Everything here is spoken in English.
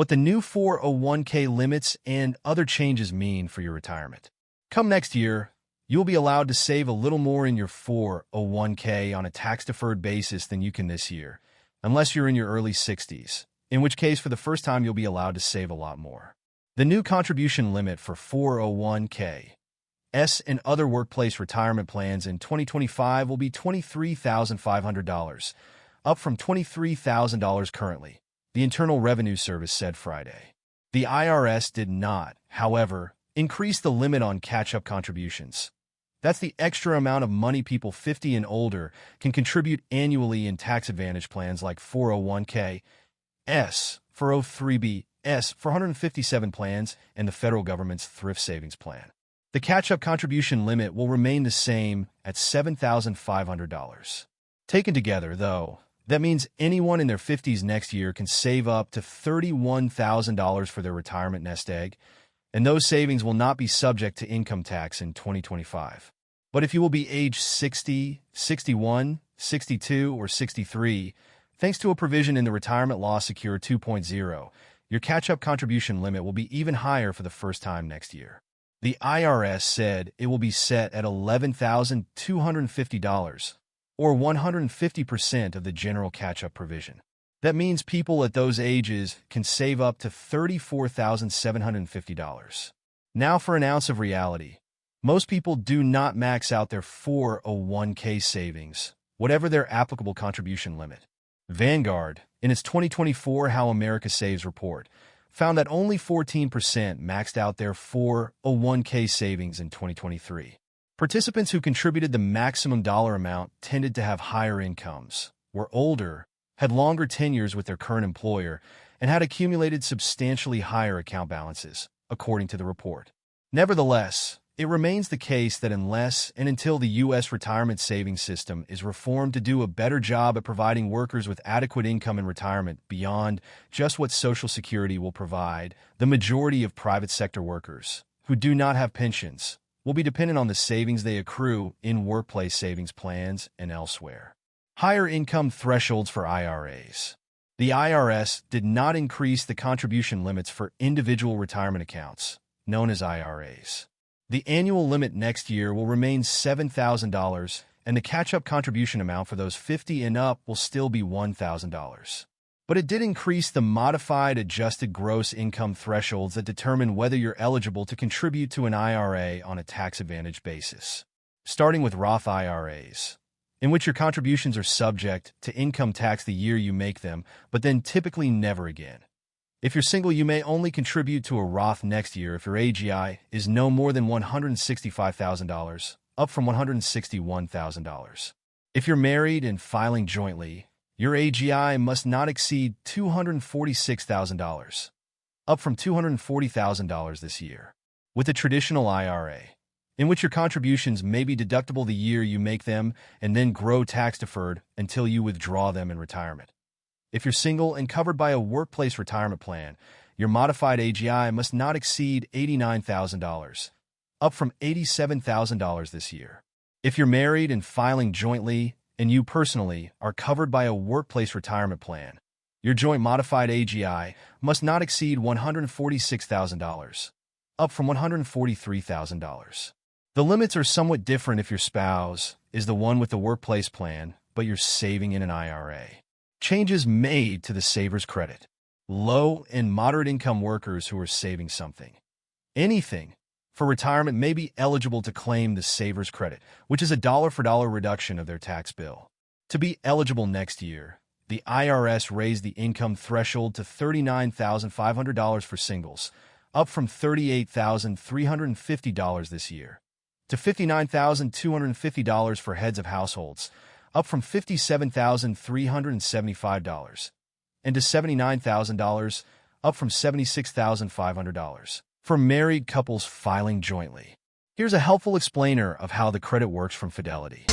what the new 401k limits and other changes mean for your retirement. Come next year, you'll be allowed to save a little more in your 401k on a tax-deferred basis than you can this year, unless you're in your early 60s, in which case for the first time you'll be allowed to save a lot more. The new contribution limit for 401k and other workplace retirement plans in 2025 will be $23,500, up from $23,000 currently, the Internal Revenue Service said Friday. The IRS did not, however, increase the limit on catch-up contributions. That's the extra amount of money people 50 and older can contribute annually in tax-advantage plans like 401k, 403b, 457 plans, and the federal government's thrift savings plan. The catch-up contribution limit will remain the same at $7,500. Taken together, though, that means anyone in their 50s next year can save up to $31,000 for their retirement nest egg, and those savings will not be subject to income tax in 2025. But if you will be age 60, 61, 62, or 63, thanks to a provision in the Retirement Law Secure 2.0, your catch-up contribution limit will be even higher for the first time next year. The IRS said it will be set at $11,250, or 150% of the general catch-up provision. That means people at those ages can save up to $34,750. Now for an ounce of reality. Most people do not max out their 401k savings, whatever their applicable contribution limit. Vanguard, in its 2024 How America Saves report, found that only 14% maxed out their 401k savings in 2023. Participants who contributed the maximum dollar amount tended to have higher incomes, were older, had longer tenures with their current employer, and had accumulated substantially higher account balances, according to the report. Nevertheless, it remains the case that unless and until the U.S. retirement savings system is reformed to do a better job at providing workers with adequate income in retirement beyond just what Social Security will provide, the majority of private sector workers, who do not have pensions, will be dependent on the savings they accrue in workplace savings plans and elsewhere. Higher income thresholds for IRAs. The IRS did not increase the contribution limits for individual retirement accounts, known as IRAs. The annual limit next year will remain $7,000, and the catch-up contribution amount for those 50 and up will still be $1,000. But it did increase the modified adjusted gross income thresholds that determine whether you're eligible to contribute to an IRA on a tax-advantaged basis. Starting with Roth IRAs, in which your contributions are subject to income tax the year you make them, but then typically never again. If you're single, you may only contribute to a Roth next year if your AGI is no more than $165,000, up from $161,000. If you're married and filing jointly, your AGI must not exceed $246,000, up from $240,000 this year. With a traditional IRA, in which your contributions may be deductible the year you make them and then grow tax-deferred until you withdraw them in retirement. If you're single and covered by a workplace retirement plan, your modified AGI must not exceed $89,000, up from $87,000 this year. If you're married and filing jointly, and you personally are covered by a workplace retirement plan, your joint modified AGI must not exceed $146,000, up from $143,000. The limits are somewhat different if your spouse is the one with the workplace plan, but you're saving in an IRA. Changes made to the Savers Credit. Low and moderate income workers who are saving something, anything, for retirement may be eligible to claim the Savers Credit, which is a dollar-for-dollar reduction of their tax bill. To be eligible next year, the IRS raised the income threshold to $39,500 for singles, up from $38,350 this year, to $59,250 for heads of households, up from $57,375, and to $79,000, up from $76,500, for married couples filing jointly. Here's a helpful explainer of how the credit works from Fidelity.